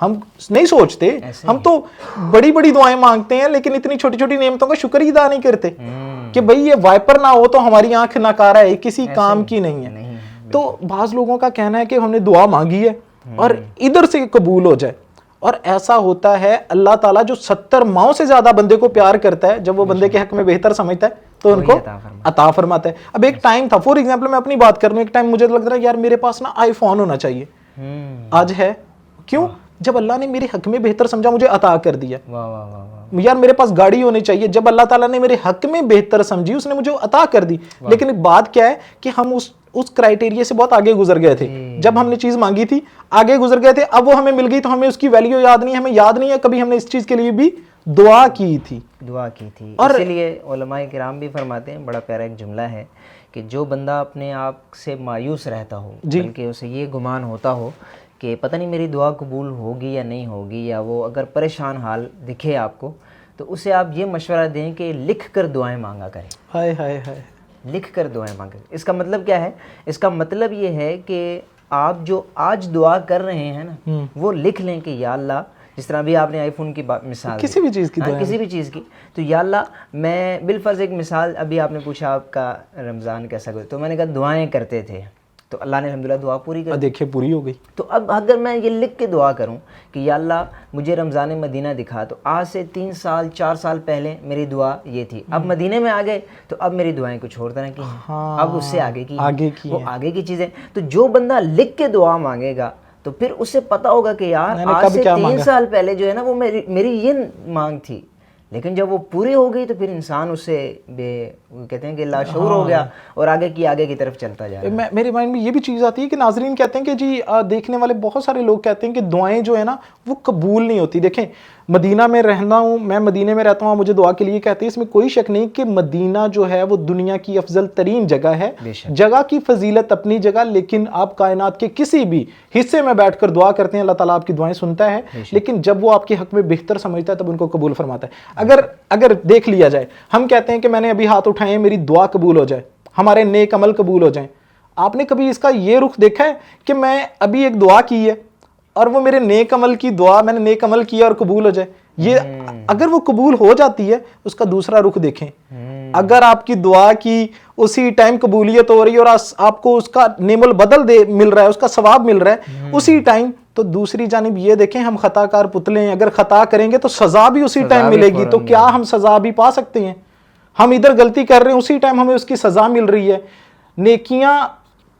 ہم نہیں سوچتے, ہم تو بڑی بڑی دعائیں مانگتے ہیں لیکن اتنی چھوٹی چھوٹی نعمتوں کا شکر ہی ادا نہیں کرتے کہ بھئی یہ وائپر نہ ہو تو ہماری آنکھ ناکارہ ہے, کسی کام کی نہیں ہے. تو بعض لوگوں کا کہنا ہے کہ ہم نے دعا مانگی ہے اور ادھر سے قبول ہو جائے, اور ایسا ہوتا ہے اللہ تعالیٰ جو 70 ماؤں سے زیادہ بندے کو پیار کرتا ہے, جب وہ بندے کے حق میں بہتر سمجھتا ہے تو ان کو عطا فرماتا ہے. اب ایک ٹائم تھا, فور ایگزامپل میں اپنی بات کروں, ایک ٹائم مجھے لگ رہا ہے یار میرے پاس نا آئی فون ہونا چاہیے, آج ہے کیوں؟ جب اللہ نے میرے حق میں بہتر سمجھا مجھے عطا کر دیا. یار میرے پاس گاڑی ہونی چاہیے, جب اللہ تعالیٰ نے میرے حق میں بہتر سمجھی اس نے مجھے عطا کر دی. لیکن ایک بات کیا ہے کہ ہم اس کرائٹیریا سے بہت آگے گزر گئے تھے. جب ہم نے چیز مانگی تھی آگے گزر گئے تھے, اب وہ ہمیں مل گئی تو ہمیں اس کی ویلیو یاد نہیں ہے, ہمیں یاد نہیں ہے کبھی ہم نے اس چیز کے لیے بھی دعا کی تھی. اور اسی لیے علماء کرام بھی فرماتے ہیں, بڑا پیارا ایک جملہ ہے کہ جو بندہ اپنے آپ سے مایوس رہتا ہو, بلکہ اسے یہ گمان ہوتا ہو کہ پتہ نہیں میری دعا قبول ہوگی یا نہیں ہوگی, یا وہ اگر پریشان حال دکھے آپ کو, تو اسے آپ یہ مشورہ دیں کہ لکھ کر دعائیں مانگا کریں. ہائے ہائے ہائے, لکھ کر دعائیں مانگیں. اس کا مطلب کیا ہے؟ اس کا مطلب یہ ہے کہ آپ جو آج دعا کر رہے ہیں نا وہ لکھ لیں کہ یا اللہ, جس طرح بھی آپ نے آئی فون کی مثال, کسی بھی چیز کی, کسی بھی چیز کی, تو یا اللہ میں بالفرض ایک مثال, ابھی آپ نے پوچھا آپ کا رمضان کیسا گزرا, تو میں نے کہا دعائیں کرتے تھے, تو اللہ نے الحمدللہ دعا پوری کر دی, دیکھیں پوری ہو گئی. تو اب اگر میں یہ لکھ کے دعا کروں کہ یا اللہ مجھے رمضان مدینہ دکھا, تو آج سے 3 سال 4 سال پہلے میری دعا یہ تھی, اب مدینے میں آ گئے تو اب میری دعائیں کچھ اور طرح کی ہیں, اب اس سے آگے کی وہ آگے کی چیزیں. تو جو بندہ لکھ کے دعا مانگے گا تو پھر اسے پتہ ہوگا کہ یار آج سے 3 سال پہلے جو ہے نا وہ میری یہ مانگ تھی, لیکن جب وہ پوری ہو گئی تو پھر انسان اس سے کہتے ہیں کہ لاشعور ہو گیا اور آگے کی طرف چلتا جا رہا ہے. میرے مائنڈ میں یہ بھی چیز آتی ہے کہ ناظرین کہتے ہیں کہ جی دیکھنے والے بہت سارے لوگ کہتے ہیں کہ دعائیں جو ہے نا وہ قبول نہیں ہوتی. دیکھیں مدینہ میں رہنا ہوں, میں مدینے میں رہتا ہوں, مجھے دعا کے لیے کہتے ہیں, اس میں کوئی شک نہیں کہ مدینہ جو ہے وہ دنیا کی افضل ترین جگہ ہے, جگہ کی فضیلت اپنی جگہ, لیکن آپ کائنات کے کسی بھی حصے میں بیٹھ کر دعا کرتے ہیں اللہ تعالیٰ آپ کی دعائیں سنتا ہے, لیکن جب وہ آپ کے حق میں بہتر سمجھتا ہے تب ان کو قبول فرماتا ہے. اگر دیکھ لیا جائے, ہم کہتے ہیں کہ میں نے ابھی ہاتھ اٹھائے ہیں میری دعا قبول ہو جائے, ہمارے نیک عمل قبول ہو جائیں. آپ نے کبھی اس کا یہ رخ دیکھا ہے کہ میں ابھی ایک دعا کی ہے اور وہ میرے نیک عمل کی دعا, میں نے نیک عمل کیا اور قبول ہو جائے؟ یہ اگر وہ قبول ہو جاتی ہے اس کا دوسرا رخ دیکھیں. اگر آپ کی دعا کی اسی ٹائم قبولیت ہو رہی ہے اور آپ کو اس کا نعم البدل مل رہا ہے, اس کا ثواب مل رہا ہے اسی ٹائم, تو دوسری جانب یہ دیکھیں ہم خطا کار پتلے ہیں, اگر خطا کریں گے تو سزا بھی اسی ٹائم ملے گی, تو کیا ہم سزا بھی پا سکتے ہیں؟ ہم ادھر غلطی کر رہے ہیں اسی ٹائم ہمیں اس کی سزا مل رہی ہے. نیکیاں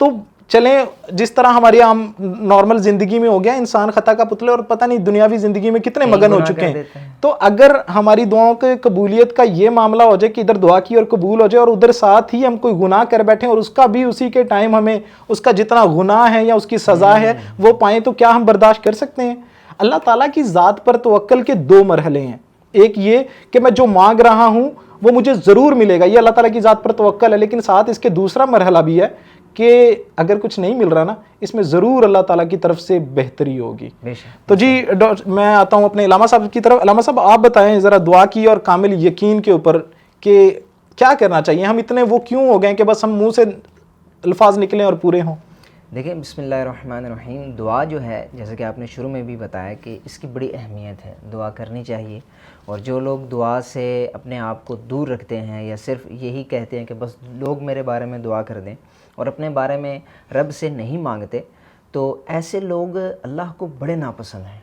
تو چلیں جس طرح ہماری عام نارمل زندگی میں ہو گیا, انسان خطا کا پتلے اور پتہ نہیں دنیاوی زندگی میں کتنے مگن ہو چکے ہیں. تو اگر ہماری دعاؤں کے قبولیت کا یہ معاملہ ہو جائے کہ ادھر دعا کی اور قبول ہو جائے اور ادھر ساتھ ہی ہم کوئی گناہ کر بیٹھیں اور اس کا بھی اسی کے ٹائم ہمیں اس کا جتنا گناہ ہے یا اس کی سزا ہے وہ پائیں, تو کیا ہم برداشت کر سکتے ہیں؟ اللہ تعالیٰ کی ذات پر توکل کے 2 مرحلے ہیں. ایک یہ کہ میں جو مانگ رہا ہوں وہ مجھے ضرور ملے گا, یہ اللہ تعالیٰ کی ذات پر توکل ہے, لیکن ساتھ اس کے دوسرا مرحلہ بھی ہے کہ اگر کچھ نہیں مل رہا نا اس میں ضرور اللہ تعالیٰ کی طرف سے بہتری ہوگی. تو جی میں آتا ہوں اپنے علامہ صاحب کی طرف. علامہ صاحب آپ بتائیں ذرا دعا کی اور کامل یقین کے اوپر کہ کیا کرنا چاہیے, ہم اتنے وہ کیوں ہو گئے کہ بس ہم منہ سے الفاظ نکلیں اور پورے ہوں؟ دیکھیں بسم اللہ الرحمن الرحیم, دعا جو ہے جیسے کہ آپ نے شروع میں بھی بتایا کہ اس کی بڑی اہمیت ہے, دعا کرنی چاہیے. اور جو لوگ دعا سے اپنے آپ کو دور رکھتے ہیں یا صرف یہی کہتے ہیں کہ بس لوگ میرے بارے میں دعا کر دیں اور اپنے بارے میں رب سے نہیں مانگتے, تو ایسے لوگ اللہ کو بڑے ناپسند ہیں.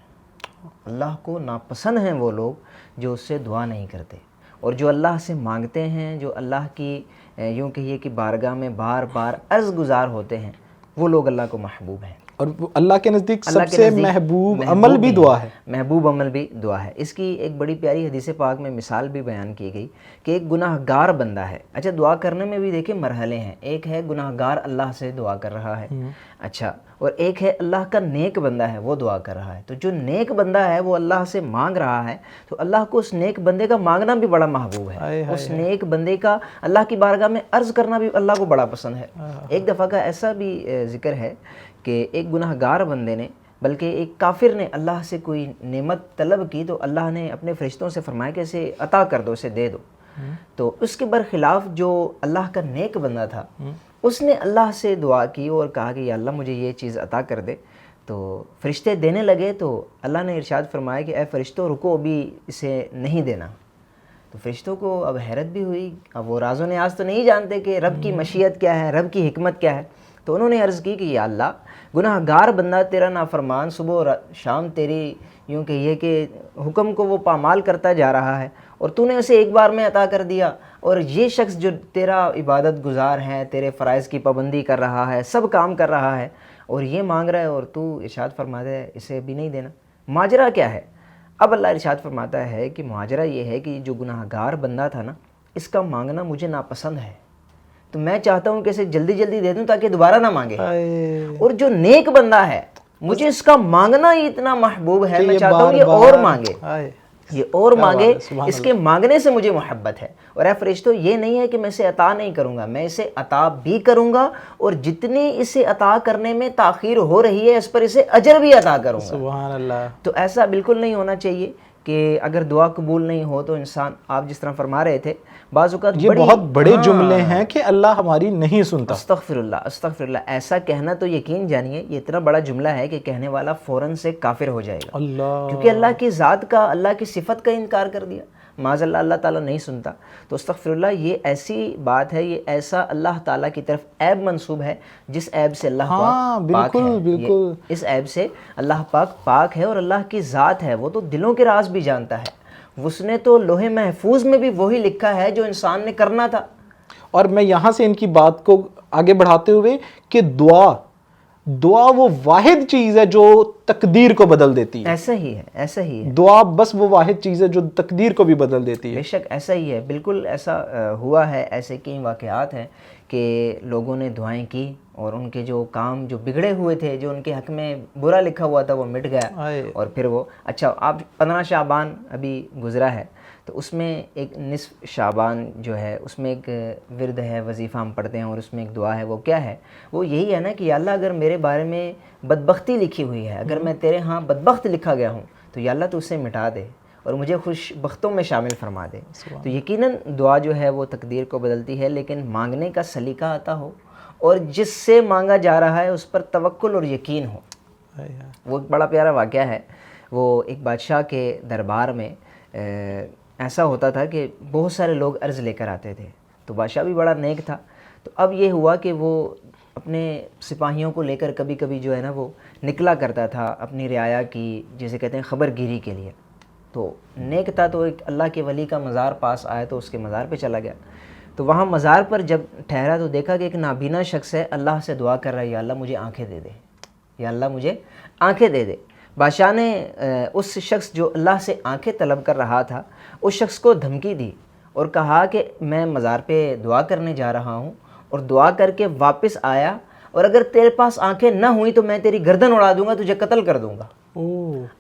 اللہ کو ناپسند ہیں وہ لوگ جو اس سے دعا نہیں کرتے, اور جو اللہ سے مانگتے ہیں, جو اللہ کی یوں کہیے کہ بارگاہ میں بار بار عرض گزار ہوتے ہیں, وہ لوگ اللہ کو محبوب ہیں. اور اللہ کے نزدیک سب سے محبوب عمل بھی دعا ہے. محبوب عمل بھی دعا ہے. اس کی ایک بڑی پیاری حدیث پاک میں مثال بھی بیان کی گئی کہ ایک گناہ گار بندہ ہے. اچھا دعا کرنے میں بھی دیکھیں مرحلے ہیں, ایک ہے گناہ گار اللہ سے دعا کر رہا ہے, اچھا, اور ایک ہے اللہ کا نیک بندہ ہے وہ دعا کر رہا ہے. تو جو نیک بندہ ہے وہ اللہ سے مانگ رہا ہے, تو اللہ کو اس نیک بندے کا مانگنا بھی بڑا محبوب ہے. اس نیک بندے کا اللہ کی بارگاہ میں عرض کرنا بھی اللہ کو بڑا پسند ہے. ایک دفعہ کا ایسا بھی ذکر ہے کہ ایک گناہ گار بندے نے, بلکہ ایک کافر نے اللہ سے کوئی نعمت طلب کی, تو اللہ نے اپنے فرشتوں سے فرمایا کہ اسے عطا کر دو, اسے دے دو. تو اس کے برخلاف جو اللہ کا نیک بندہ تھا اس نے اللہ سے دعا کی اور کہا کہ یا اللہ مجھے یہ چیز عطا کر دے. تو فرشتے دینے لگے تو اللہ نے ارشاد فرمایا کہ اے فرشتوں رکو، ابھی اسے نہیں دینا. تو فرشتوں کو اب حیرت بھی ہوئی، اب وہ راز و نیاز تو نہیں جانتے کہ رب کی مشیت کیا ہے، رب کی حکمت کیا ہے. تو انہوں نے عرض کی کہ یا اللہ، گناہ گار بندہ تیرا نافرمان صبح و شام تیری یوں کہیے کہ حکم کو وہ پامال کرتا جا رہا ہے، اور تو نے اسے ایک بار میں عطا کر دیا، اور یہ شخص جو تیرا عبادت گزار ہے، تیرے فرائض کی پابندی کر رہا ہے، سب کام کر رہا ہے، اور یہ مانگ رہا ہے اور تو ارشاد فرما دے اسے بھی نہیں دینا. ماجرا کیا ہے؟ اب اللہ ارشاد فرماتا ہے کہ ماجرا یہ ہے کہ جو گناہ گار بندہ تھا نا، اس کا مانگنا مجھے ناپسند ہے، تو میں چاہتا ہوں کہ اسے جلدی جلدی دے دوں تاکہ دوبارہ نہ مانگے. اور جو نیک بندہ ہے مجھے اس کا مانگنا ہی اتنا محبوب ہے، میں چاہتا ہوں یہ اور مانگے، یہ اور مانگے، اس کے مانگنے سے مجھے محبت ہے. اور اے فرشتوں، یہ نہیں ہے کہ میں اسے عطا نہیں کروں گا، میں اسے عطا بھی کروں گا، اور جتنی اسے عطا کرنے میں تاخیر ہو رہی ہے اس پر اسے اجر بھی عطا کروں گا. سبحان اللہ. تو ایسا بالکل نہیں ہونا چاہیے کہ اگر دعا قبول نہیں ہو تو انسان، آپ جس طرح فرما رہے تھے بعض اوقات یہ بہت بڑے جملے ہیں کہ اللہ ہماری نہیں سنتا. استغفر اللہ، استغفر اللہ، ایسا کہنا تو یقین جانیے یہ اتنا بڑا جملہ ہے کہ کہنے والا فوراً سے کافر ہو جائے گا، اللہ، کیونکہ اللہ کی ذات کا، اللہ کی صفت کا انکار کر دیا. معاذ اللہ، اللہ تعالیٰ نہیں سنتا. تو استغفر اللہ، یہ ایسی بات ہے، یہ ایسا اللہ تعالیٰ کی طرف عیب منسوب ہے جس عیب سے اللہ پاک ہے. بالکل، اس عیب سے اللہ پاک ہے، اور اللہ کی ذات ہے وہ تو دلوں کے راز بھی جانتا ہے. اس نے تو لوح محفوظ میں بھی وہی لکھا ہے جو انسان نے کرنا تھا. اور میں یہاں سے ان کی بات کو آگے بڑھاتے ہوئے کہ دعا وہ واحد چیز ہے جو تقدیر کو بدل دیتی ہے. ایسا ہی ہے، ایسا ہی ہے. دعا بس وہ واحد چیز ہے جو تقدیر کو بھی بدل دیتی ہے. بے شک ایسا ہی ہے، بالکل ایسا ہوا ہے. ایسے کئی واقعات ہیں کہ لوگوں نے دعائیں کی اور ان کے جو کام جو بگڑے ہوئے تھے، جو ان کے حق میں برا لکھا ہوا تھا، وہ مٹ گیا. اور پھر وہ آپ 15 شعبان ابھی گزرا ہے، تو اس میں ایک نصف شعبان جو ہے اس میں ایک ورد ہے، وظیفہ ہم پڑھتے ہیں، اور اس میں ایک دعا ہے. وہ کیا ہے؟ وہ یہی ہے نا کہ یا اللہ، اگر میرے بارے میں بدبختی لکھی ہوئی ہے، اگر میں تیرے ہاں بدبخت لکھا گیا ہوں، تو یا اللہ تو اسے مٹا دے اور مجھے خوش بختوں میں شامل فرما دے. تو یقیناً دعا جو ہے وہ تقدیر کو بدلتی ہے، لیکن مانگنے کا سلیقہ آتا ہو اور جس سے مانگا جا رہا ہے اس پر توکل اور یقین ہو. وہ ایک بڑا پیارا واقعہ ہے. وہ ایک بادشاہ کے دربار میں ایسا ہوتا تھا کہ بہت سارے لوگ عرض لے کر آتے تھے. تو بادشاہ بھی بڑا نیک تھا. تو اب یہ ہوا کہ وہ اپنے سپاہیوں کو لے کر کبھی کبھی جو ہے نا وہ نکلا کرتا تھا اپنی رعایا کی، جسے کہتے ہیں خبر گیری کے لیے. تو نیک تھا، تو ایک اللہ کے ولی کا مزار پاس آیا تو اس کے مزار پہ چلا گیا. تو وہاں مزار پر جب ٹھہرا تو دیکھا کہ ایک نابینا شخص ہے، اللہ سے دعا کر رہا ہے، یا اللہ مجھے آنکھیں دے دے، یا اللہ مجھے آنکھیں دے دے. بادشاہ نے اس شخص جو اللہ سے آنکھیں طلب کر رہا تھا، اس شخص کو دھمکی دی اور کہا کہ میں مزار پہ دعا کرنے جا رہا ہوں، اور دعا کر کے واپس آیا، اور اگر تیرے پاس آنکھیں نہ ہوئی تو میں تیری گردن اڑا دوں گا، تجھے قتل کر دوں گا.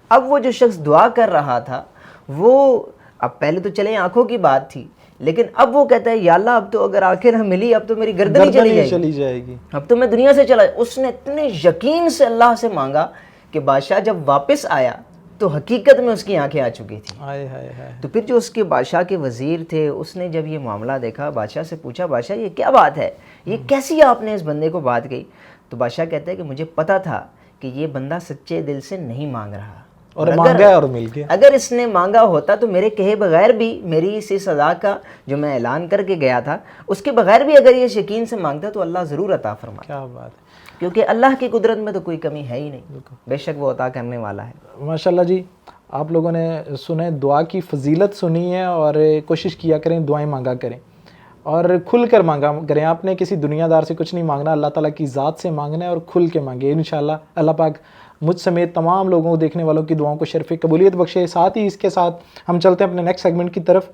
اب وہ جو شخص دعا کر رہا تھا وہ، اب پہلے تو چلے آنکھوں کی بات تھی، لیکن اب وہ کہتا ہے یا اللہ اب تو اگر آنکھیں نہ ملی اب تو میری گردن ہی چلی جائے گی، اب تو میں دنیا سے چلا. اس نے اتنے یقین سے اللہ سے مانگا کہ بادشاہ جب واپس آیا تو حقیقت میں اس کی آنکھیں آ چکی تھیں. تو پھر جو اس کے بادشاہ کے وزیر تھے، اس نے جب یہ معاملہ دیکھا، بادشاہ سے پوچھا بادشاہ یہ کیا بات ہے، یہ کیسی آپ نے اس بندے کو بات کہی؟ تو بادشاہ کہتا ہے کہ مجھے پتا تھا کہ یہ بندہ سچے دل سے نہیں مانگ رہا، اور مانگا اور مل گیا. اگر اس نے مانگا ہوتا تو میرے کہے بغیر بھی، میری اسی سزا کا جو میں اعلان کر کے گیا تھا اس کے بغیر بھی اگر یہ یقین سے مانگتا تو اللہ ضرور عطا فرماتا. کیا بات ہے، کیونکہ اللہ کی قدرت میں تو کوئی کمی ہے ہی نہیں، بے شک وہ عطا کرنے والا ہے. ماشاءاللہ جی، آپ لوگوں نے سنے، دعا کی فضیلت سنی ہے، اور کوشش کیا کریں دعائیں مانگا کریں اور کھل کر مانگا کریں. آپ نے کسی دنیا دار سے کچھ نہیں مانگنا، اللہ تعالیٰ کی ذات سے مانگنا ہے اور کھل کے مانگے. انشاءاللہ اللہ پاک مجھ سمیت تمام لوگوں کو، دیکھنے والوں کی دعاؤں کو شرف قبولیت بخشے. ساتھ ہی اس کے ساتھ ہم چلتے ہیں اپنے نیکسٹ سیگمنٹ کی طرف،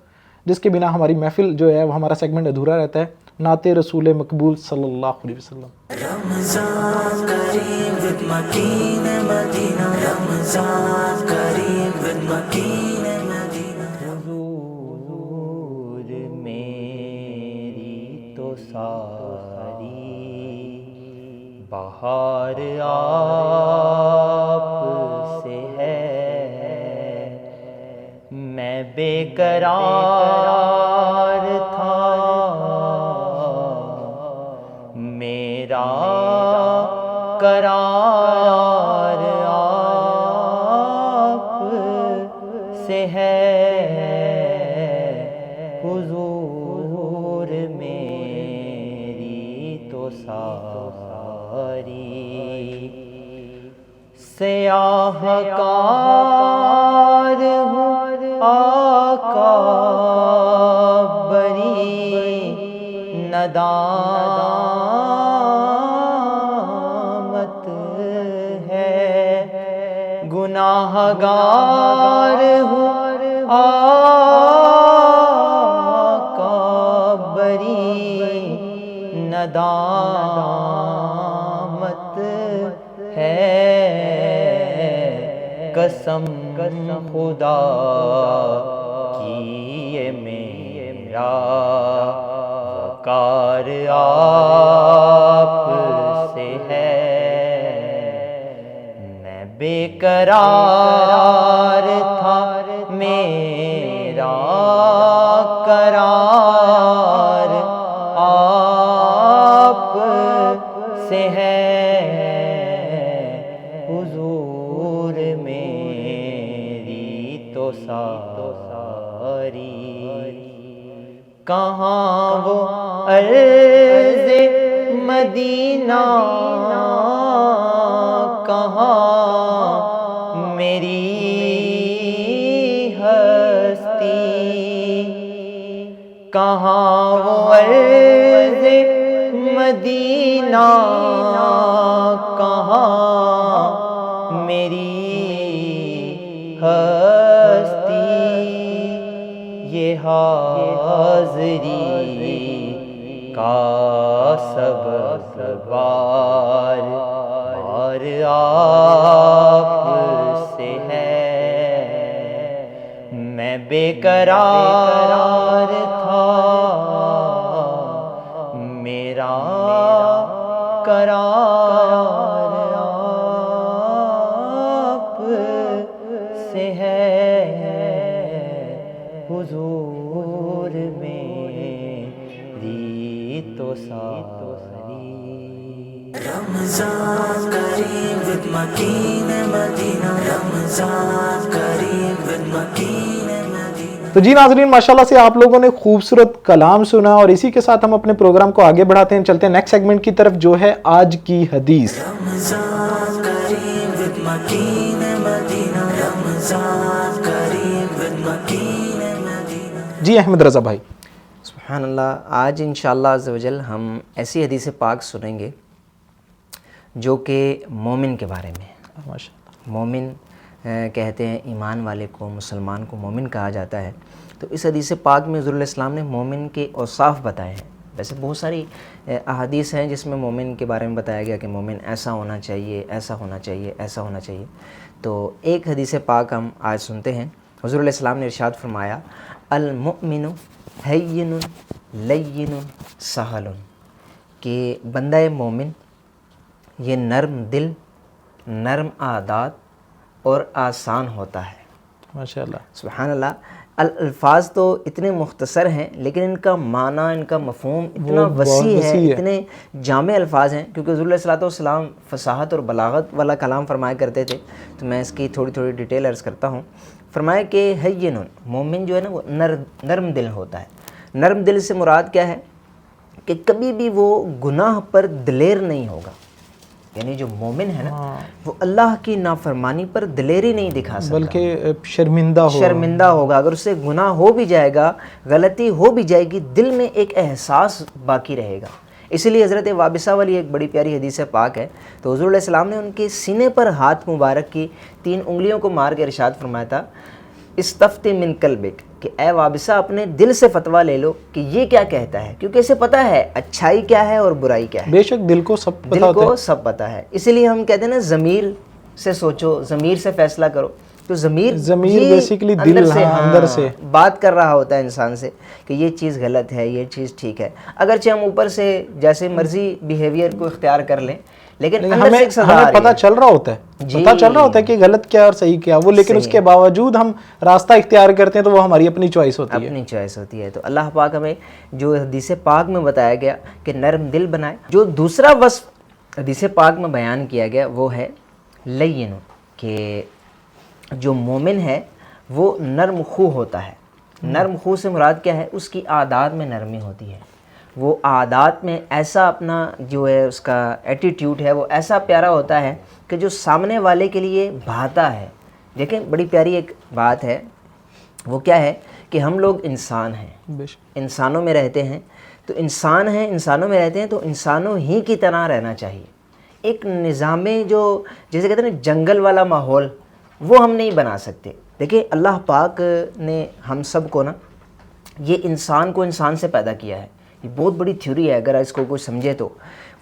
جس کے بنا ہماری محفل جو ہے وہ ہمارا سیگمنٹ ادھورا رہتا ہے. نعت رسول مقبول صلی اللہ علیہ وسلم. رمضان کریم with مکین Medina, Ramzan cream with مکین مدینہ. حضور میری تو ساری بہار آپ سے ہے، میں بے قرار تھا، میرا قرار ساری سیاہ کار ہوں آقا بری ندامت ہے گناہ گار ہوں آقا بری ندامت ہے قسم خدا کی یہ میرا وقار آپ سے ہے میں بے قرار تھا میرا قرار آپ سے ہے حضور میری تو ساری کہاں وہ عرض مدینہ کہاں میری ہستی کہاں وہ عرض مدینہ کہاں میری ہستی یہ حاضری کا سبب بار آپ سے ہے میں بے قرار تھا میرا قرار آپ سے ہے حضور میری تو ساری رمضان کریم with مکین Medina Ramzan cream with مکین مدینہ. تو جی ناظرین ماشاءاللہ سے آپ لوگوں نے خوبصورت کلام سنا اور اسی کے ساتھ ہم اپنے پروگرام کو آگے بڑھاتے ہیں. چلتے ہیں نیکسٹ سیگمنٹ کی طرف جو ہے آج کی حدیث. رمضان کریم with مکین Medina Ramzan cream with مکین مدینہ. جی احمد رضا بھائی. سبحان اللہ. آج انشاءاللہ عز و جل ہم ایسی حدیث پاک سنیں گے جو کہ مومن کے بارے میں. مومن کہتے ہیں ایمان والے کو, مسلمان کو مومن کہا جاتا ہے. تو اس حدیث پاک میں حضور علیہ السلام نے مومن کے اوصاف بتائے ہیں. ویسے بہت ساری احادیث ہیں جس میں مومن کے بارے میں بتایا گیا کہ مومن ایسا ہونا چاہیے, ایسا ہونا چاہیے, ایسا ہونا چاہیے. تو ایک حدیث پاک ہم آج سنتے ہیں. حضور علیہ السلام نے ارشاد فرمایا المؤمن ہین لین سہل, کہ بندہ مومن یہ نرم دل, نرم عادات اور آسان ہوتا ہے. ماشاءاللہ سبحان اللہ. الفاظ تو اتنے مختصر ہیں لیکن ان کا معنی, ان کا مفہوم اتنا وسیع ہے, اتنے جامع الفاظ ہیں, کیونکہ حضور علیہ الصلوۃ والسلام فصاحت اور بلاغت والا کلام فرمایا کرتے تھے. تو میں اس کی تھوڑی تھوڑی ڈیٹیل عرض کرتا ہوں. فرمایا کہ ہین, مومن جو ہے نا وہ نرم دل ہوتا ہے. نرم دل سے مراد کیا ہے کہ کبھی بھی وہ گناہ پر دلیر نہیں ہوگا. یعنی جو مومن ہے نا وہ اللہ کی نافرمانی پر دلیری نہیں دکھا سکتا, بلکہ شرمندہ ہوگا. اگر اسے گناہ ہو بھی جائے گا, غلطی ہو بھی جائے گی, دل میں ایک احساس باقی رہے گا. اسی لیے حضرت وابصہ والی ایک بڑی پیاری حدیث پاک ہے. تو حضور علیہ السلام نے ان کے سینے پر ہاتھ مبارک کی 3 انگلیوں کو مار کے ارشاد فرمایا تھا استفتی من قلبک, کہ اے وابصہ اپنے دل سے فتویٰ لے لو کہ یہ کیا کہتا ہے, کیونکہ اسے پتہ ہے اچھائی کیا ہے اور برائی کیا ہے. بے شک دل کو سب پتہ ہے. اسی لیے ہم کہتے ہیں نا ضمیر سے سوچو, ضمیر سے فیصلہ کرو. تو ضمیر بیسیکلی دل سے اندر سے بات کر رہا ہوتا ہے انسان سے کہ یہ چیز غلط ہے, یہ چیز ٹھیک ہے. اگرچہ ہم اوپر سے جیسے مرضی بیہیویئر کو اختیار کر لیں لیکن ہمیں پتہ چل رہا ہوتا ہے, پتہ چل رہا ہوتا ہے کہ غلط کیا اور صحیح کیا, وہ لیکن اس کے باوجود ہم راستہ اختیار کرتے ہیں تو وہ ہماری اپنی چوائس ہوتی ہے. اپنی چوائس ہوتی ہے. تو اللہ پاک ہمیں جو حدیث پاک میں بتایا گیا کہ نرم دل بنائے. جو دوسرا وصف حدیث پاک میں بیان کیا گیا وہ ہے لین, کہ جو مومن ہے وہ نرم خو ہوتا ہے. نرم خو سے مراد کیا ہے, اس کی عادات میں نرمی ہوتی ہے, وہ عادات میں ایسا اپنا جو ہے اس کا ایٹیٹیوڈ ہے وہ ایسا پیارا ہوتا ہے کہ جو سامنے والے کے لیے بھاتا ہے. دیکھیں بڑی پیاری ایک بات ہے, وہ کیا ہے کہ ہم لوگ انسان ہیں, انسانوں میں رہتے ہیں, تو انسان ہیں, انسانوں میں رہتے ہیں, تو انسانوں ہی کی طرح رہنا چاہیے. ایک نظام جو جیسے کہتے ہیں نا جنگل والا ماحول, وہ ہم نہیں بنا سکتے. دیکھیں اللہ پاک نے ہم سب کو نا یہ انسان کو انسان سے پیدا کیا ہے. یہ بہت بڑی تھیوری ہے اگر اس کو کوئی سمجھے تو.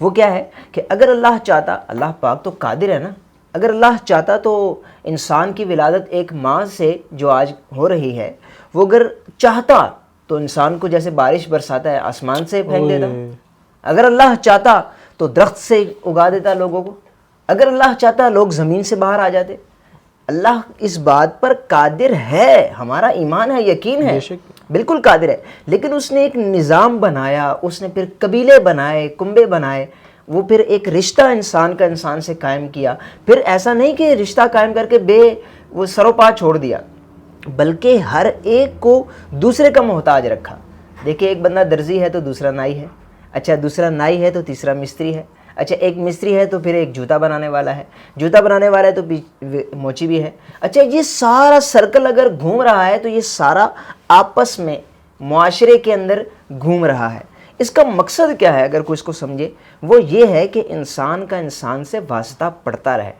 وہ کیا ہے کہ اگر اللہ چاہتا, اللہ پاک تو قادر ہے نا, اگر اللہ چاہتا تو انسان کی ولادت ایک ماں سے جو آج ہو رہی ہے, وہ اگر چاہتا تو انسان کو جیسے بارش برساتا ہے آسمان سے پھینک دیتا. اگر اللہ چاہتا تو درخت سے اگا دیتا لوگوں کو. اگر اللہ چاہتا لوگ زمین سے باہر آ جاتے. اللہ اس بات پر قادر ہے, ہمارا ایمان ہے, یقین ہے, بالکل قادر ہے. لیکن اس نے ایک نظام بنایا, اس نے پھر قبیلے بنائے, کنبے بنائے, وہ پھر ایک رشتہ انسان کا انسان سے قائم کیا. پھر ایسا نہیں کہ رشتہ قائم کر کے وہ سرو پا چھوڑ دیا, بلکہ ہر ایک کو دوسرے کا محتاج رکھا. دیکھیں ایک بندہ درزی ہے تو دوسرا نائی ہے, اچھا دوسرا نائی ہے تو تیسرا مستری ہے, اچھا ایک مستری ہے تو پھر ایک جوتا بنانے والا ہے, جوتا بنانے والا ہے تو موچی بھی ہے. اچھا یہ سارا سرکل اگر گھوم رہا ہے تو یہ سارا آپس میں معاشرے کے اندر گھوم رہا ہے. اس کا مقصد کیا ہے اگر کوئی اس کو سمجھے, وہ یہ ہے کہ انسان کا انسان سے واسطہ پڑتا رہے.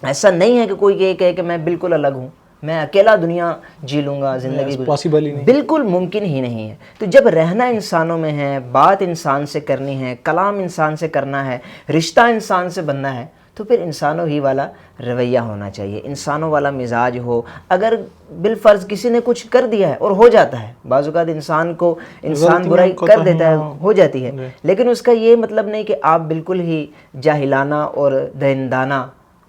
ایسا نہیں ہے کہ کوئی یہ کہے کہ میں بالکل الگ ہوں, میں اکیلا دنیا جی لوں گا, زندگی پاسبل ہی نہیں, بالکل ممکن ہی نہیں ہے. تو جب رہنا انسانوں میں ہے, بات انسان سے کرنی ہے, کلام انسان سے کرنا ہے, رشتہ انسان سے بننا ہے, تو پھر انسانوں ہی والا رویہ ہونا چاہیے, انسانوں والا مزاج ہو. اگر بالفرض کسی نے کچھ کر دیا ہے اور ہو جاتا ہے, بعض اوقات انسان برائی کر دیتا ہے, ہو جاتی ہے, لیکن اس کا یہ مطلب نہیں کہ آپ بالکل ہی جاہلانہ اور دہندانہ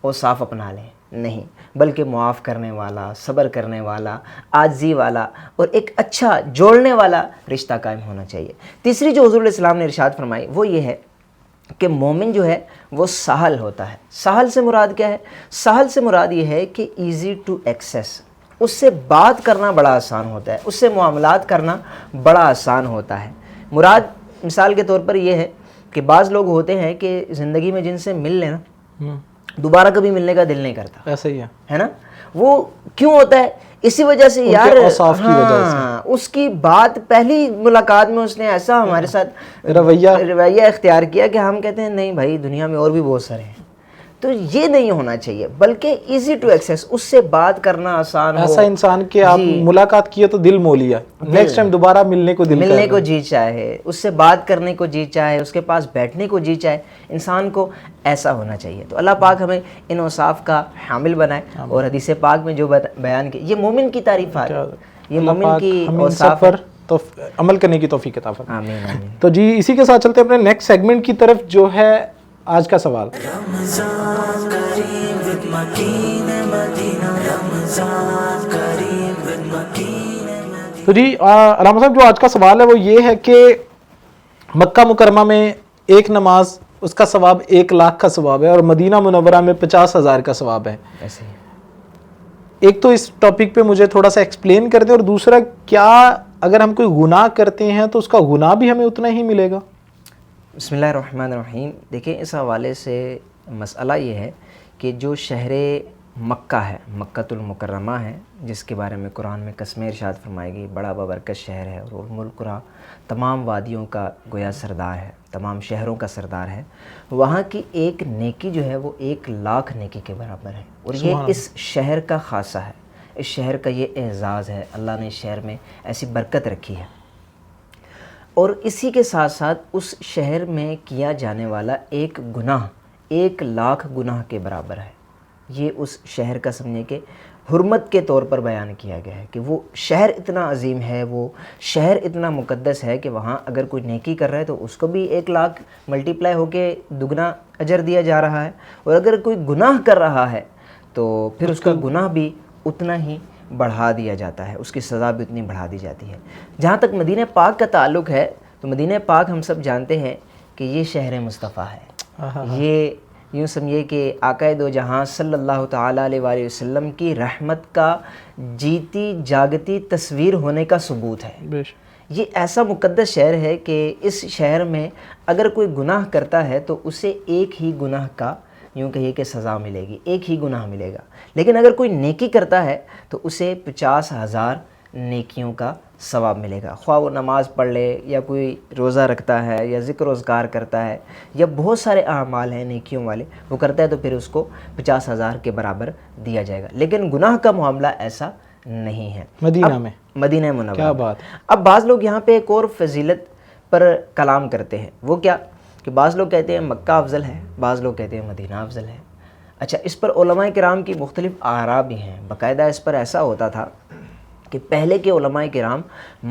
اور صاف اپنا لیں, نہیں, بلکہ معاف کرنے والا, صبر کرنے والا, عاجزی والا اور ایک اچھا جوڑنے والا رشتہ قائم ہونا چاہیے. تیسری جو حضور علیہ السلام نے ارشاد فرمائی وہ یہ ہے کہ مومن جو ہے وہ سہل ہوتا ہے. سہل سے مراد کیا ہے؟ سہل سے مراد یہ ہے کہ ایزی ٹو ایکسیس, اس سے بات کرنا بڑا آسان ہوتا ہے, اس سے معاملات کرنا بڑا آسان ہوتا ہے. مراد مثال کے طور پر یہ ہے کہ بعض لوگ ہوتے ہیں کہ زندگی میں جن سے مل لینا دوبارہ کبھی ملنے کا دل نہیں کرتا, ایسا ہی ہے نا. وہ کیوں ہوتا ہے؟ اسی وجہ سے یار, اس کی بات پہلی ملاقات میں اس نے ایسا ہمارے ساتھ رویہ اختیار کیا کہ ہم کہتے ہیں نہیں بھائی دنیا میں اور بھی بہت سارے ہیں. تو یہ نہیں ہونا چاہیے, بلکہ ایزی ٹو ایکسیس, اس سے بات کرنا آسان ہو. ایسا انسان کہ آپ ملاقات کیے تو دل مو لیا, نیکسٹ ٹائم دوبارہ ملنے کو جی چاہے, اس سے بات کرنے کو جی چاہے, اس کے پاس بیٹھنے کو جی چاہے, انسان کو ایسا ہونا چاہیے. تو اللہ پاک ہمیں ان اوصاف کا حامل بنائے. اور حدیث پاک میں جو بیان کی یہ مومن کی تعریفات, یہ مومن کی اوصاف پر عمل کرنے کی توفیق عطا فرمائے. آمین آمین. تو جی اسی کے ساتھ چلتے ہیں اپنے نیکسٹ سیگمنٹ کی طرف, جو ہے آج کا سوال. رمضان کریم with مکین Medina, Ramzan cream with مکین مدینہ. تو جی علامہ صاحب جو آج کا سوال ہے وہ یہ ہے کہ مکہ مکرمہ میں ایک نماز اس کا ثواب 1,00,000 کا ثواب ہے, اور مدینہ منورہ میں 50,000 کا ثواب ہے. ایسے ایک تو اس ٹاپک پہ مجھے تھوڑا سا ایکسپلین کر دیں, اور دوسرا کیا اگر ہم کوئی گناہ کرتے ہیں تو اس کا گناہ بھی ہمیں اتنا ہی ملے گا؟ بسم اللہ الرحمن الرحیم. دیکھیں اس حوالے سے مسئلہ یہ ہے کہ جو شہر مکہ ہے, مکۃ المکرمہ ہے, جس کے بارے میں قرآن میں قسمیں ارشاد فرمائی گئی, بڑا بابرکت شہر ہے اور ام القریٰ تمام وادیوں کا گویا سردار ہے, تمام شہروں کا سردار ہے. وہاں کی ایک نیکی جو ہے وہ 1,00,000 نیکی کے برابر ہے, اور یہ اس شہر کا خاصہ ہے, اس شہر کا یہ اعزاز ہے. اللہ نے اس شہر میں ایسی برکت رکھی ہے. اور اسی کے ساتھ ساتھ اس شہر میں کیا جانے والا ایک گناہ 1,00,000 گناہ کے برابر ہے. یہ اس شہر کا سمجھے کہ حرمت کے طور پر بیان کیا گیا ہے کہ وہ شہر اتنا عظیم ہے, وہ شہر اتنا مقدس ہے کہ وہاں اگر کوئی نیکی کر رہا ہے تو اس کو بھی 1,00,000 ملٹیپلائی ہو کے دگنا اجر دیا جا رہا ہے, اور اگر کوئی گناہ کر رہا ہے تو پھر اس کا گناہ بھی اتنا ہی بڑھا دیا جاتا ہے, اس کی سزا بھی اتنی بڑھا دی جاتی ہے. جہاں تک مدینہ پاک کا تعلق ہے تو مدینہ پاک ہم سب جانتے ہیں کہ یہ شہر مصطفیٰ ہے. یہ یوں سمجھیے کہ آقا دو جہاں صلی اللہ تعالیٰ علیہ وآلہ وسلم کی رحمت کا جیتی جاگتی تصویر ہونے کا ثبوت ہے. یہ ایسا مقدس شہر ہے کہ اس شہر میں اگر کوئی گناہ کرتا ہے تو اسے ایک ہی گناہ کا یوں کہیے کہ سزا ملے گی، ایک ہی گناہ ملے گا، لیکن اگر کوئی نیکی کرتا ہے تو اسے 50,000 نیکیوں کا ثواب ملے گا، خواہ وہ نماز پڑھ لے یا کوئی روزہ رکھتا ہے یا ذکر و اذکار کرتا ہے یا بہت سارے اعمال ہیں نیکیوں والے وہ کرتا ہے تو پھر اس کو 50,000 کے برابر دیا جائے گا۔ لیکن گناہ کا معاملہ ایسا نہیں ہے مدینہ میں، مدینہ منورہ۔ کیا بات۔ اب بعض لوگ یہاں پہ ایک اور فضیلت پر کلام کرتے ہیں، وہ کیا کہ بعض لوگ کہتے ہیں مکہ افضل ہے، بعض لوگ کہتے ہیں مدینہ افضل ہے۔ اچھا، اس پر علماء کرام کی مختلف آراء بھی ہیں، باقاعدہ اس پر ایسا ہوتا تھا کہ پہلے کے علماء کرام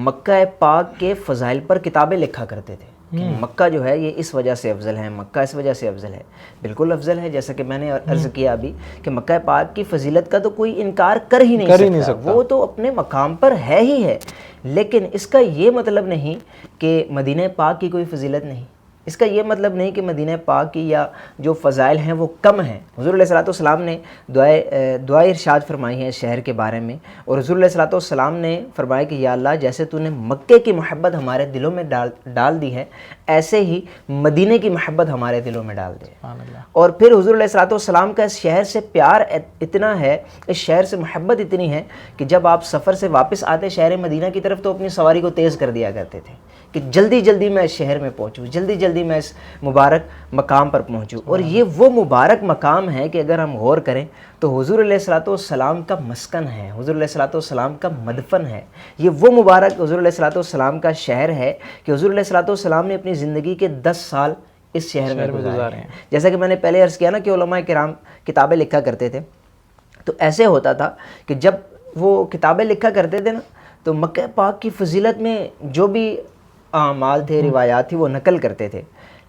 مکہ پاک کے فضائل پر کتابیں لکھا کرتے تھے کہ مکہ جو ہے یہ اس وجہ سے افضل ہے، مکہ اس وجہ سے افضل ہے۔ بالکل افضل ہے، جیسا کہ میں نے عرض کیا ابھی کہ مکہ پاک کی فضیلت کا تو کوئی انکار کر ہی نہیں سکتا، وہ تو اپنے مقام پر ہے ہی ہے، لیکن اس کا یہ مطلب نہیں کہ مدینہ پاک کی کوئی فضیلت نہیں، اس کا یہ مطلب نہیں کہ مدینہ پاک کی یا جو فضائل ہیں وہ کم ہیں۔ حضور علیہ الصلوۃ والسلام نے دعائے ارشاد فرمائی ہیں اس شہر کے بارے میں، اور حضور علیہ الصلوۃ والسلام نے فرمایا کہ یا اللہ جیسے تو نے مکے کی محبت ہمارے دلوں میں ڈال دی ہے، ایسے ہی مدینے کی محبت ہمارے دلوں میں ڈال دے۔ اور پھر حضور علیہ الصلوۃ والسلام کا اس شہر سے پیار اتنا ہے، اس شہر سے محبت اتنی ہے کہ جب آپ سفر سے واپس آتے شہر مدینہ کی طرف تو اپنی سواری کو تیز کر دیا کرتے تھے کہ جلدی جلدی میں اس شہر میں پہنچوں، جلدی جلدی میں اس مبارک مقام پر پہنچوں۔ اور یہ وہ مبارک مقام ہے کہ اگر ہم غور کریں تو حضور علیہ الصلوۃ والسلام کا مسکن ہے، حضور علیہ الصلوۃ والسلام کا مدفن ہے، یہ وہ مبارک حضور علیہ الصلوۃ والسلام کا شہر ہے کہ حضور علیہ الصلوۃ والسلام نے اپنی زندگی کے 10 سال اس شہر میں گزارے ہیں۔ جیسا کہ میں نے پہلے عرض کیا نا کہ علماء کرام کتابیں لکھا کرتے تھے، تو ایسے ہوتا تھا کہ جب وہ کتابیں لکھا کرتے تھے نا تو مکہ پاک کی فضیلت میں جو بھی اعمال تھے، روایات تھی، وہ نقل کرتے تھے،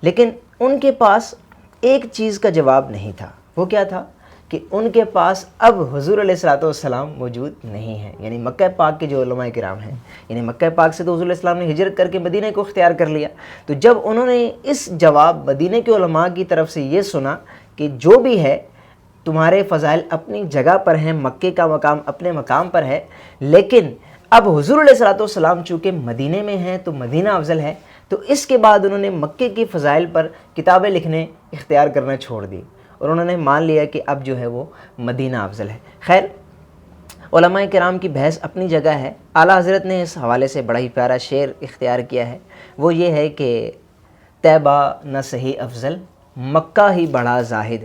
لیکن ان کے پاس ایک چیز کا جواب نہیں تھا۔ وہ کیا تھا کہ ان کے پاس اب حضور علیہ الصلوۃ والسلام موجود نہیں ہیں، یعنی مکہ پاک کے جو علماء کرام ہیں، یعنی مکہ پاک سے تو حضور علیہ السلام نے ہجرت کر کے مدینہ کو اختیار کر لیا، تو جب انہوں نے اس جواب مدینہ کے علماء کی طرف سے یہ سنا کہ جو بھی ہے تمہارے فضائل اپنی جگہ پر ہیں، مکے کا مقام اپنے مقام پر ہے، لیکن اب حضور علیہ الصلوۃ والسلام چونکہ مدینہ میں ہیں تو مدینہ افضل ہے، تو اس کے بعد انہوں نے مکے کی فضائل پر کتابیں لکھنے اختیار کرنا چھوڑ دی اور انہوں نے مان لیا کہ اب جو ہے وہ مدینہ افضل ہے۔ خیر، علماء کرام کی بحث اپنی جگہ ہے۔ اعلیٰ حضرت نے اس حوالے سے بڑا ہی پیارا شعر اختیار کیا ہے، وہ یہ ہے کہ طیبہ نہ صحیح افضل، مکہ ہی بڑا زاہد،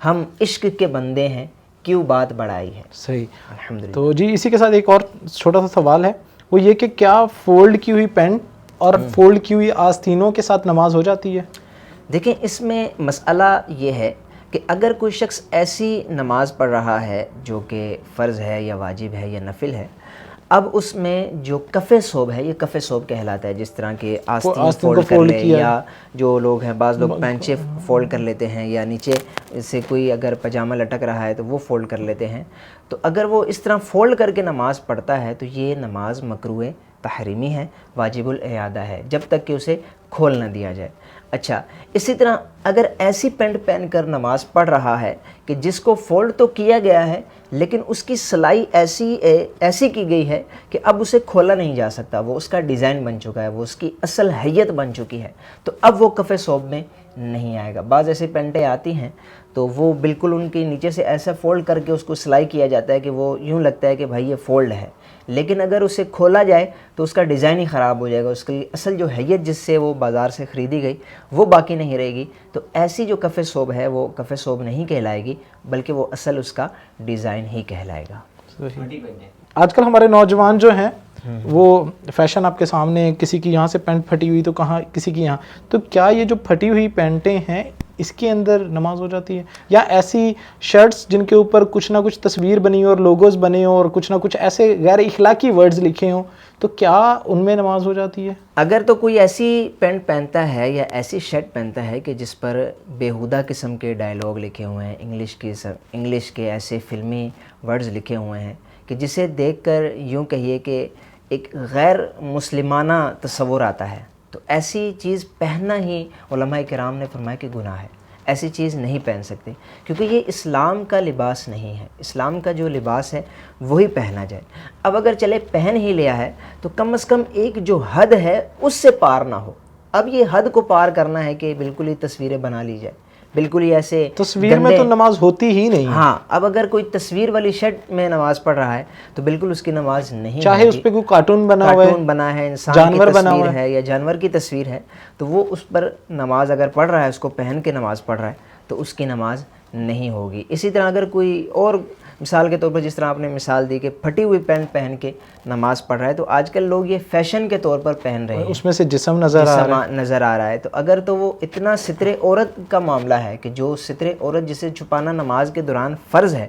ہم عشق کے بندے ہیں کیوں بات بڑھائی ہے۔ صحیح، الحمدللہ۔ تو جی اسی کے ساتھ ایک اور چھوٹا سا سوال ہے، وہ یہ کہ کیا فولڈ کی ہوئی پینٹ اور فولڈ کی ہوئی آستینوں کے ساتھ نماز ہو جاتی ہے؟ دیکھیں، اس میں مسئلہ یہ ہے کہ اگر کوئی شخص ایسی نماز پڑھ رہا ہے جو کہ فرض ہے یا واجب ہے یا نفل ہے، اب اس میں جو کف صوب ہے، یہ کف صوب کہلاتا ہے، جس طرح کہ آستین فولڈ کر لے، یا جو لوگ ہیں بعض لوگ پینچے فولڈ کر لیتے ہیں، یا نیچے سے کوئی اگر پاجامہ لٹک رہا ہے تو وہ فولڈ کر لیتے ہیں، تو اگر وہ اس طرح فولڈ کر کے نماز پڑھتا ہے تو یہ نماز مکروہ تحریمی ہے، واجب الاعادہ ہے، جب تک کہ اسے کھول نہ دیا جائے۔ اچھا، اسی طرح اگر ایسی پینٹ پہن کر نماز پڑھ رہا ہے کہ جس کو فولڈ تو کیا گیا ہے لیکن اس کی سلائی ایسی کی گئی ہے کہ اب اسے کھولا نہیں جا سکتا، وہ اس کا ڈیزائن بن چکا ہے، وہ اس کی اصل حیت بن چکی ہے، تو اب وہ کف صوب میں نہیں آئے گا۔ بعض ایسی پینٹیں آتی ہیں تو وہ بالکل ان کے نیچے سے ایسا فولڈ کر کے اس کو سلائی کیا جاتا ہے کہ وہ یوں لگتا ہے کہ بھائی یہ فولڈ ہے، لیکن اگر اسے کھولا جائے تو اس کا ڈیزائن ہی خراب ہو جائے گا، اس کی اصل جو حیت جس سے وہ بازار سے خریدی گئی وہ باقی نہیں رہے گی، تو ایسی جو کف صوب ہے وہ کف صوب نہیں کہلائے گی، بلکہ وہ اصل اس کا ڈیزائن ہی کہلائے گا۔ آج کل ہمارے نوجوان جو ہیں وہ فیشن آپ کے سامنے، کسی کی یہاں سے پینٹ پھٹی ہوئی تو کہاں کسی کی یہاں، تو کیا یہ جو پھٹی ہوئی پینٹیں ہیں اس کے اندر نماز ہو جاتی ہے؟ یا ایسی شرٹس جن کے اوپر کچھ نہ کچھ تصویر بنی ہو اور لوگوز بنے ہوں اور کچھ نہ کچھ ایسے غیر اخلاقی ورڈز لکھے ہوں، تو کیا ان میں نماز ہو جاتی ہے؟ اگر تو کوئی ایسی پینٹ پہنتا ہے یا ایسی شرٹ پہنتا ہے کہ جس پر بیہودہ قسم کے ڈائلاگ لکھے ہوئے ہیں، انگلش کے ایسے فلمی ورڈز لکھے ہوئے ہیں کہ جسے دیکھ کر یوں کہیے کہ ایک غیر مسلمانہ تصور آتا ہے، تو ایسی چیز پہننا ہی علماء کرام نے فرمایا کہ گناہ ہے۔ ایسی چیز نہیں پہن سکتے، کیونکہ یہ اسلام کا لباس نہیں ہے. اسلام کا جو لباس ہے وہی پہنا جائے. اب اگر چلے پہن ہی لیا ہے تو کم از کم ایک جو حد ہے اس سے پار نہ ہو. اب یہ حد کو پار کرنا ہے کہ بالکل ہی تصویریں بنا لی جائے، بالکل ہی ایسے تصویر میں تو نماز ہوتی ہی نہیں. ہاں، اب اگر کوئی تصویر والی شرٹ میں نماز پڑھ رہا ہے تو بالکل اس کی نماز نہیں، چاہے اس پہ کوئی کارٹون بنا ہوا ہے، کارٹون بنا ہے، انسان جانور کی بنا ہوا تصویر ہے یا جانور کی تصویر ہے، تو وہ اس پر نماز اگر پڑھ رہا ہے، اس کو پہن کے نماز پڑھ رہا ہے تو اس کی نماز نہیں ہوگی. اسی طرح اگر کوئی اور مثال کے طور پر جس طرح آپ نے مثال دی کہ پھٹی ہوئی پینٹ پہن کے نماز پڑھ رہا ہے، تو آج کل لوگ یہ فیشن کے طور پر پہن رہے ہیں، اس میں سے جسم نظر آ رہا ہے. تو اگر تو وہ اتنا ستر عورت کا معاملہ ہے کہ جو ستر عورت جسے چھپانا نماز کے دوران فرض ہے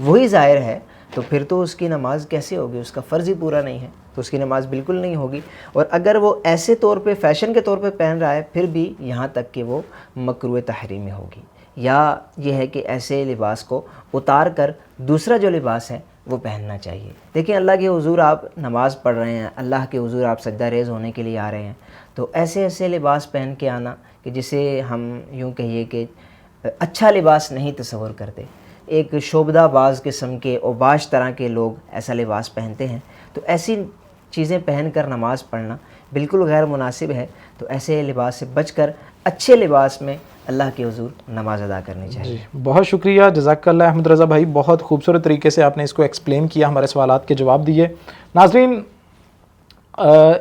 وہی ظاہر ہے، تو پھر تو اس کی نماز کیسے ہوگی؟ اس کا فرض ہی پورا نہیں ہے، تو اس کی نماز بالکل نہیں ہوگی. اور اگر وہ ایسے طور پہ فیشن کے طور پہ پہن رہا ہے پھر بھی یہاں تک کہ وہ مکروہ تحریمی ہوگی. یا یہ ہے کہ ایسے لباس کو اتار کر دوسرا جو لباس ہے وہ پہننا چاہیے. دیکھیں، اللہ کے حضور آپ نماز پڑھ رہے ہیں، اللہ کے حضور آپ سجدہ ریز ہونے کے لیے آ رہے ہیں، تو ایسے لباس پہن کے آنا کہ جسے ہم یوں کہیے کہ اچھا لباس نہیں تصور کرتے. ایک شعبدہ باز قسم کے اوباش طرح کے لوگ ایسا لباس پہنتے ہیں، تو ایسی چیزیں پہن کر نماز پڑھنا بالکل غیر مناسب ہے. تو ایسے لباس سے بچ کر اچھے لباس میں اللہ کے حضور نماز ادا کرنی چاہیے. بہت شکریہ، جزاک اللہ احمد رضا بھائی، بہت خوبصورت طریقے سے آپ نے اس کو ایکسپلین کیا، ہمارے سوالات کے جواب دیے. ناظرین،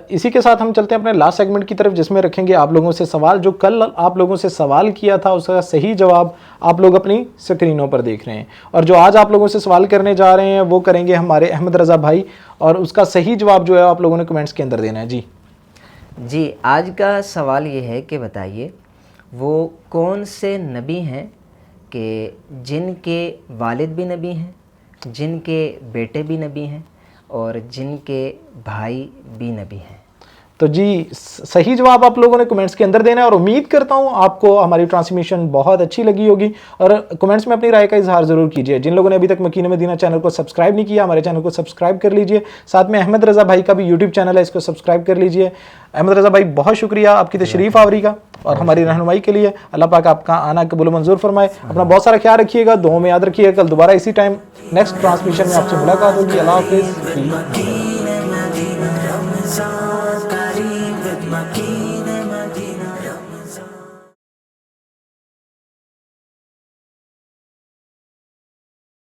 اسی کے ساتھ ہم چلتے ہیں اپنے لاسٹ سیگمنٹ کی طرف، جس میں رکھیں گے آپ لوگوں سے سوال. جو کل آپ لوگوں سے سوال کیا تھا اس کا صحیح جواب آپ لوگ اپنی سکرینوں پر دیکھ رہے ہیں، اور جو آج آپ لوگوں سے سوال کرنے جا رہے ہیں وہ کریں گے ہمارے احمد رضا بھائی، اور اس کا صحیح جواب جو ہے آپ لوگوں نے کمنٹس کے اندر دینا ہے. جی، آج کا سوال یہ ہے کہ بتائیے وہ کون سے نبی ہیں کہ جن کے والد بھی نبی ہیں، جن کے بیٹے بھی نبی ہیں، اور جن کے بھائی بھی نبی ہیں. تو جی، صحیح جواب آپ لوگوں نے کمنٹس کے اندر دینا ہے، اور امید کرتا ہوں آپ کو ہماری ٹرانسمیشن بہت اچھی لگی ہوگی، اور کمنٹس میں اپنی رائے کا اظہار ضرور کیجیے. جن لوگوں نے ابھی تک مکین مدینہ چینل کو سبسکرائب نہیں کیا، ہمارے چینل کو سبسکرائب کر لیجیے. ساتھ میں احمد رضا بھائی کا بھی یوٹیوب چینل ہے، اس کو سبسکرائب کر لیجیے. احمد رضا بھائی، بہت شکریہ آپ کی تشریف آوری کا اور ہماری رہنمائی کے لیے. اللہ پاک آپ کا آنا قبول و منظور فرمائے. اپنا بہت سارا خیال رکھیے گا، دعاؤں میں یاد رکھیے گا. کل دوبارہ اسی ٹائم نیکسٹ ٹرانسمیشن میں آپ سے ملاقات ہوگی. اللہ حافظ.